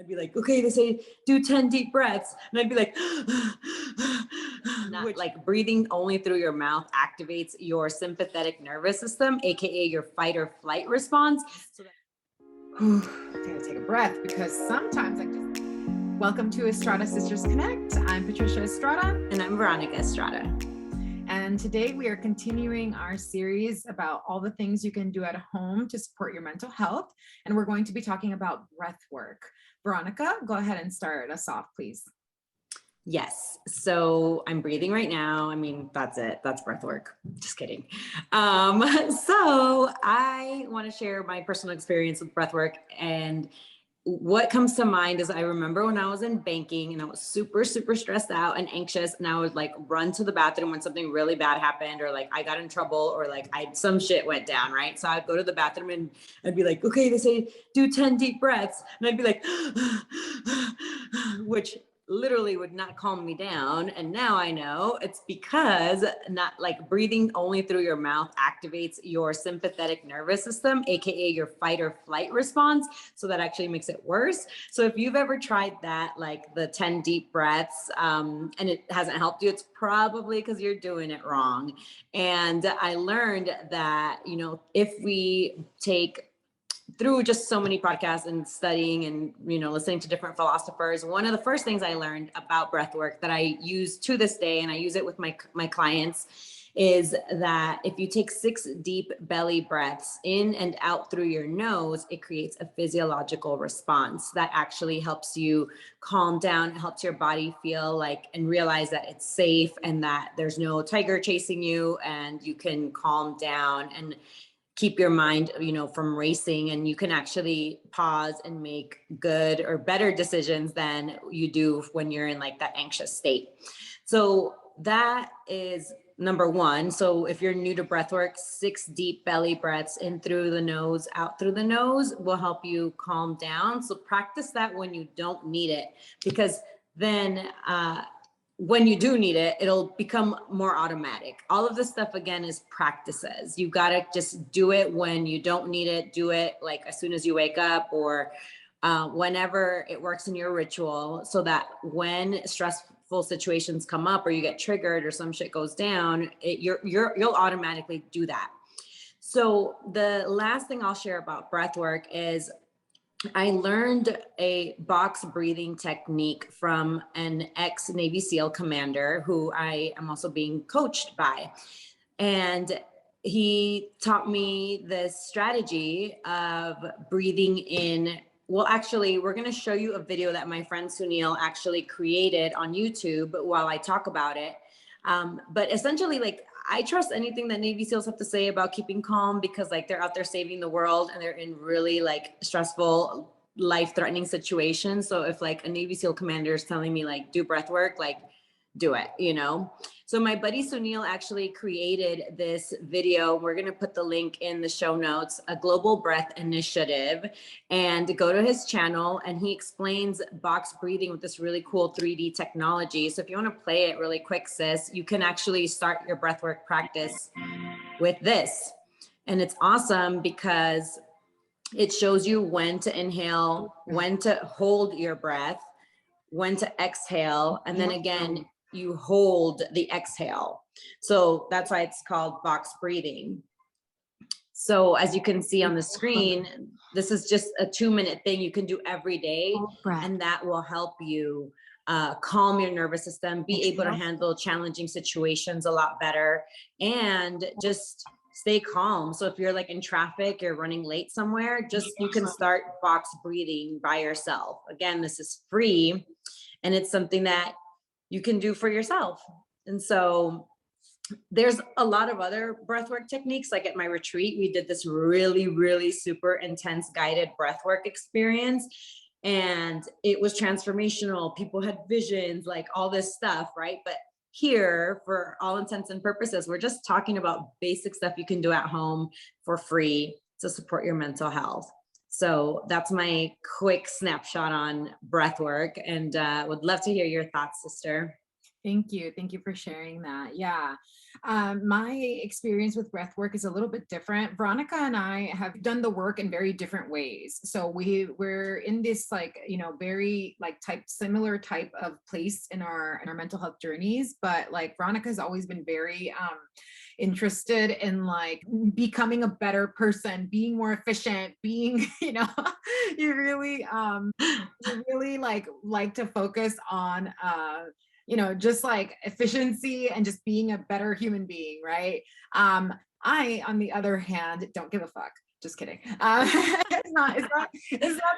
I'd be like, okay, they say do 10 deep breaths. And I'd be like, like breathing only through your mouth activates your sympathetic nervous system, AKA your fight or flight response. So that I'm gonna take a breath because sometimes Welcome to Estrada Sisters Connect. I'm Patricia Estrada. And I'm Veronica Estrada. And today we are continuing our series about all the things you can do at home to support your mental health. And we're going to be talking about breath work. Veronica, go ahead and start us off, please. Yes. So I'm breathing right now. I mean, that's it. That's breath work. Just kidding. So I want to share my personal experience with breath work. And what comes to mind is I remember when I was in banking and I was super, super stressed out and anxious, and I would like run to the bathroom when something really bad happened, or like I got in trouble, or like some shit went down, right? So I'd go to the bathroom and I'd be like, okay, they say do 10 deep breaths. And I'd be like, which literally would not calm me down. And now I know it's because not like breathing only through your mouth activates your sympathetic nervous system, AKA your fight or flight response. So that actually makes it worse. So if you've ever tried that, like the 10 deep breaths, and it hasn't helped you, it's probably because you're doing it wrong. And I learned that, you know, if we take through just so many podcasts and studying and, you know, listening to different philosophers, one of the first things I learned about breath work that I use to this day, and I use it with my clients, is that if you take 6 deep belly breaths in and out through your nose, it creates a physiological response that actually helps you calm down, helps your body feel like and realize that it's safe and that there's no tiger chasing you, and you can calm down and keep your mind, you know, from racing, and you can actually pause and make good or better decisions than you do when you're in like that anxious state. So that is number one. So if you're new to breathwork, 6 deep belly breaths in through the nose, out through the nose will help you calm down. So practice that when you don't need it, because then when you do need it, it'll become more automatic. All of this stuff, again, is practices. You got to just do it when you don't need it. Do it like as soon as you wake up, or whenever it works in your ritual, so that when stressful situations come up or you get triggered or some shit goes down, you'll automatically do that. So the last thing I'll share about breath work is I learned a box breathing technique from an ex-Navy SEAL commander who I am also being coached by. And he taught me this strategy of breathing in. Well, actually, we're going to show you a video that my friend Sunil actually created on YouTube while I talk about it. But essentially, like, I trust anything that Navy SEALs have to say about keeping calm, because like they're out there saving the world and they're in really like stressful, life-threatening situations. So if like a Navy SEAL commander is telling me like do breath work, like do it, you know? So my buddy Sunil actually created this video. We're going to put the link in the show notes, a global breath initiative, and go to his channel, and he explains box breathing with this really cool 3D technology. So if you want to play it really quick, sis, you can actually start your breathwork practice with this. And it's awesome because it shows you when to inhale, when to hold your breath, when to exhale, and then again, you hold the exhale. So that's why it's called box breathing. So as you can see on the screen, this is just a 2-minute thing you can do every day, and that will help you calm your nervous system, be able to handle challenging situations a lot better, and just stay calm. So if you're like in traffic, you're running late somewhere, you can start box breathing by yourself. Again, this is free, and it's something that you can do for yourself. And so there's a lot of other breathwork techniques. Like at my retreat, we did this really, really super intense guided breathwork experience, and it was transformational. People had visions, like all this stuff, right? But here, for all intents and purposes, we're just talking about basic stuff you can do at home for free to support your mental health. So that's my quick snapshot on breath work, and would love to hear your thoughts, sister. Thank you. Thank you for sharing that. Yeah. My experience with breath work is a little bit different. Veronica and I have done the work in very different ways. So we're in this like, very like similar type of place in our mental health journeys. But like Veronica's always been very interested in like becoming a better person, being more efficient, being, you really you really like to focus on just like efficiency and just being a better human being, right? I, on the other hand, don't give a fuck. Just kidding. It's not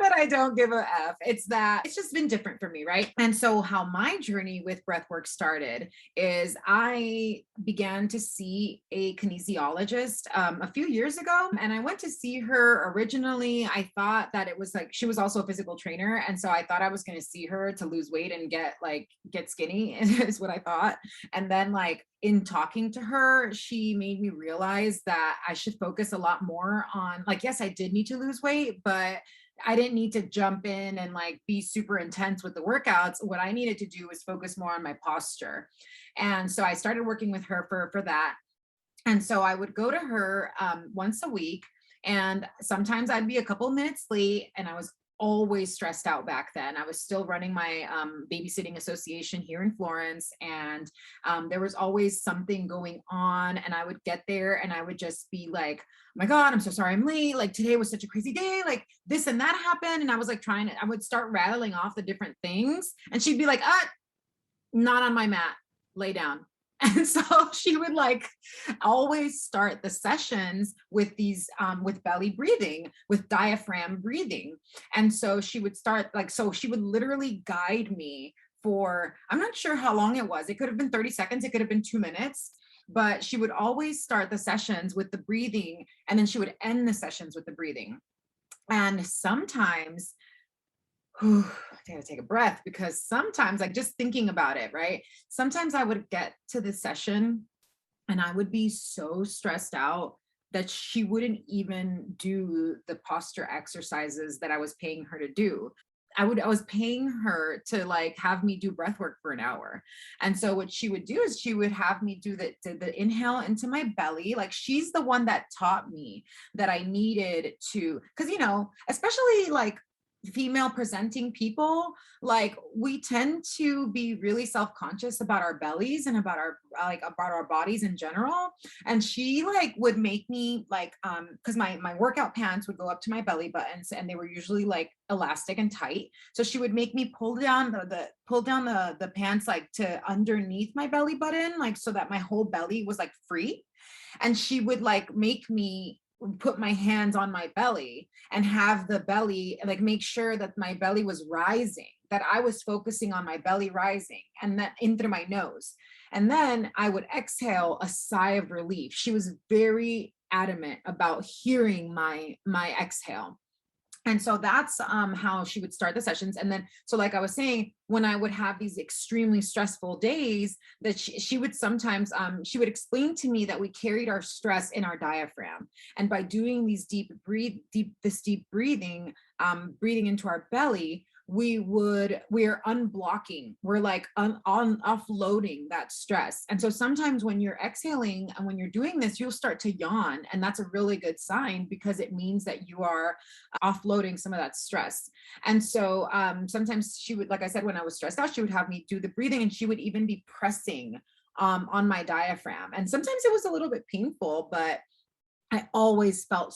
that I don't give a F. It's that it's just been different for me, right? And so how my journey with breathwork started is I began to see a kinesiologist a few years ago, and I went to see her originally. I thought that it was like she was also a physical trainer, and so I thought I was going to see her to lose weight and get skinny is what I thought. And then like in talking to her, she made me realize that I should focus a lot more on like, yes, I did need to lose weight, but I didn't need to jump in and like be super intense with the workouts. What I needed to do was focus more on my posture. And so I started working with her for that. And so I would go to her once a week, and sometimes I'd be a couple minutes late, and I was always stressed out back then. I was still running my babysitting association here in Florence, and there was always something going on. And I would get there and I would just be like, oh my God, I'm so sorry I'm late. Like today was such a crazy day. Like this and that happened. And I was like I would start rattling off the different things. And she'd be like, not on my mat, lay down. And so she would like always start the sessions with these with belly breathing, with diaphragm breathing. And so she would start like, so she would literally guide me for, I'm not sure how long it was. It could have been 30 seconds, it could have been 2 minutes, but she would always start the sessions with the breathing, and then she would end the sessions with the breathing. And sometimes I gotta take a breath, because sometimes, like just thinking about it, right? Sometimes I would get to the session and I would be so stressed out that she wouldn't even do the posture exercises that I was paying her to do. I was paying her to like have me do breath work for an hour. And so what she would do is she would have me do the inhale into my belly. Like she's the one that taught me that I needed to, because especially like female presenting people, like we tend to be really self-conscious about our bellies and about our bodies in general. And she like would make me like because my workout pants would go up to my belly buttons, and they were usually like elastic and tight. So she would make me pull down the pants like to underneath my belly button, like so that my whole belly was like free. And she would like make me put my hands on my belly and have the belly, like make sure that my belly was rising, that I was focusing on my belly rising, and that in through my nose. And then I would exhale a sigh of relief. She was very adamant about hearing my exhale. And so that's how she would start the sessions. And then, so like I was saying, when I would have these extremely stressful days, that she would sometimes, she would explain to me that we carried our stress in our diaphragm. And by doing these deep breathing, breathing into our belly, we're unblocking, we're like offloading that stress. And so sometimes when you're exhaling and when you're doing this, you'll start to yawn, and that's a really good sign, because it means that you are offloading some of that stress. And so sometimes she would, like I said, when I was stressed out, she would have me do the breathing, and she would even be pressing on my diaphragm. And sometimes it was a little bit painful, but I always felt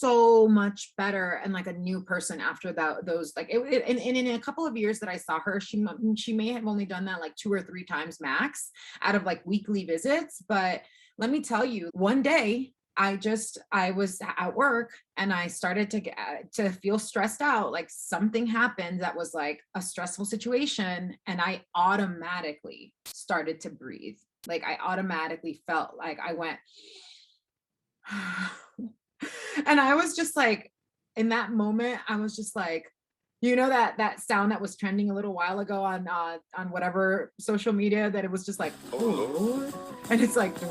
so much better and like a new person after those like and in a couple of years that I saw her, she may have only done that like 2 or 3 times max out of like weekly visits. But let me tell you, one day I was at work and I started to feel stressed out. Like something happened that was like a stressful situation, and I automatically started to breathe. Like I automatically felt like I went and I was just like, in that moment, I was just like, that sound that was trending a little while ago on whatever social media, that it was just like, oh, and it's like, so,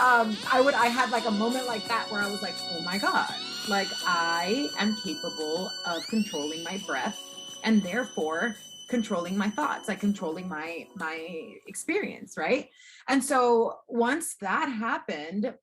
I had like a moment like that where I was like, oh my God, like I am capable of controlling my breath and therefore controlling my thoughts, like controlling my experience, right? And so once that happened,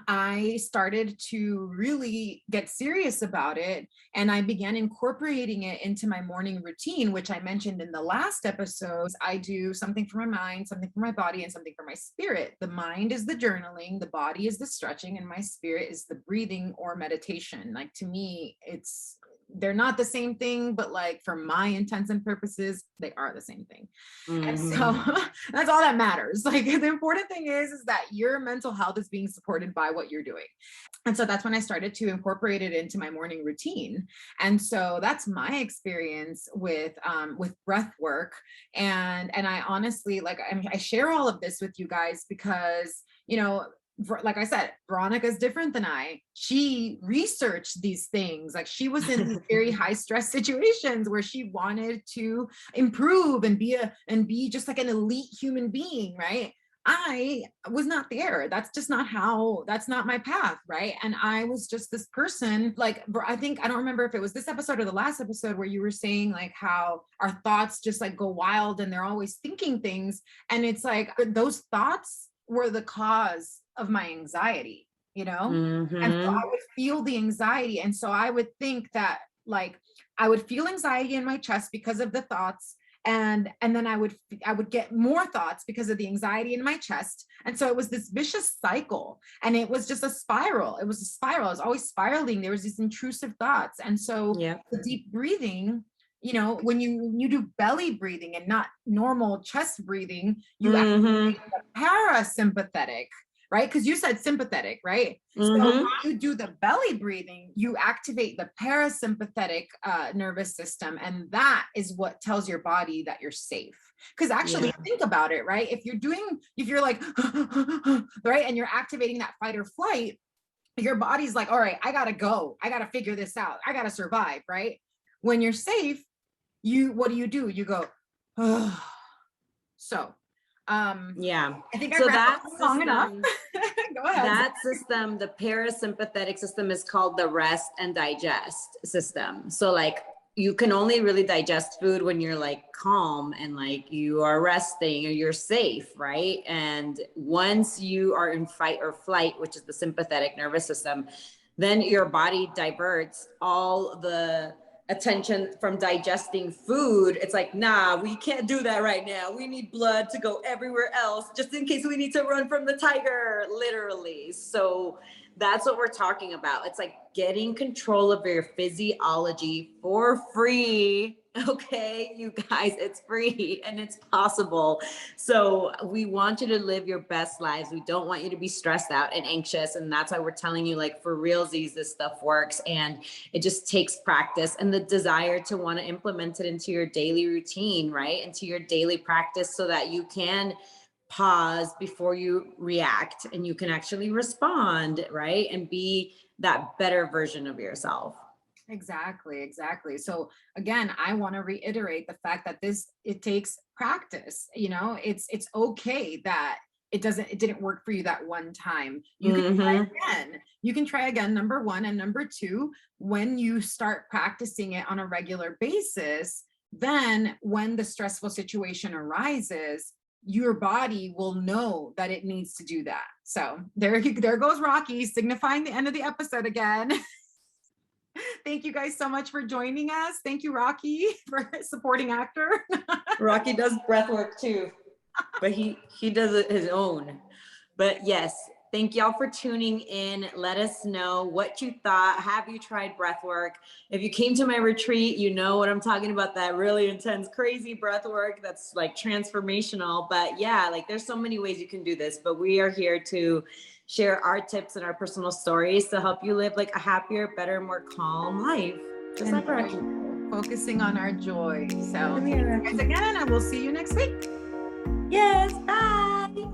I started to really get serious about it, and I began incorporating it into my morning routine, which I mentioned in the last episodes. I do something for my mind, something for my body, and something for my spirit. The mind is the journaling, the body is the stretching, and my spirit is the breathing or meditation. Like to me, they're not the same thing, but like for my intents and purposes, they are the same thing. And so that's all that matters. Like the important thing is that your mental health is being supported by what you're doing. And so that's when I started to incorporate it into my morning routine. And so that's my experience with breath work. And I honestly, like, I share all of this with you guys because, like I said, Veronica's different than I. She researched these things. Like she was in these very high stress situations where she wanted to improve and be just like an elite human being, right? I was not there. That's not my path, right? And I was just this person, like, I don't remember if it was this episode or the last episode where you were saying like how our thoughts just like go wild and they're always thinking things. And it's like those thoughts were the cause of my anxiety, And so I would feel the anxiety. And so I would think that like I would feel anxiety in my chest because of the thoughts. And then I would get more thoughts because of the anxiety in my chest. And so it was this vicious cycle, and it was just a spiral. It was a spiral. I was always spiraling. There was these intrusive thoughts. And so the deep breathing, when you do belly breathing and not normal chest breathing, you activate the parasympathetic, right? Because you said sympathetic, right? So when you do the belly breathing, you activate the parasympathetic nervous system. And that is what tells your body that you're safe. Because actually think about it, right? If you're like, right, and you're activating that fight or flight, your body's like, all right, I gotta go. I gotta figure this out. I gotta survive, right? When you're safe, what do? You go, oh. So I think so I read that long enough. Go ahead. That system, the parasympathetic system, is called the rest and digest system. So like you can only really digest food when you're like calm and like you are resting or you're safe, right? And once you are in fight or flight, which is the sympathetic nervous system, then your body diverts all the attention from digesting food. It's like, nah, we can't do that right now. We need blood to go everywhere else, just in case we need to run from the tiger, literally. So that's what we're talking about. It's like getting control of your physiology for free. Okay, you guys, it's free and it's possible. So we want you to live your best lives. We don't want you to be stressed out and anxious. And that's why we're telling you, like, for realsies, this stuff works. And it just takes practice and the desire to want to implement it into your daily routine, right? Into your daily practice so that you can pause before you react and you can actually respond, right? And be that better version of yourself. Exactly. So again, I want to reiterate the fact that it takes practice. It's okay that it didn't work for you that one time. You can try again. You can try again, number one. And number two, when you start practicing it on a regular basis, then when the stressful situation arises, your body will know that it needs to do that. So there goes Rocky signifying the end of the episode again. Thank you guys so much for joining us. Thank you, Rocky, for supporting actor. Rocky does breath work too, but he does it his own. But yes, thank y'all for tuning in. Let us know what you thought. Have you tried breath work? If you came to my retreat, you know what I'm talking about, that really intense, crazy breath work that's like transformational. But yeah, like there's so many ways you can do this, but we are here to share our tips and our personal stories to help you live like a happier, better, more calm life. Just like Rocky. Focusing on our joy. So thanks again, and we'll see you next week. Yes, bye.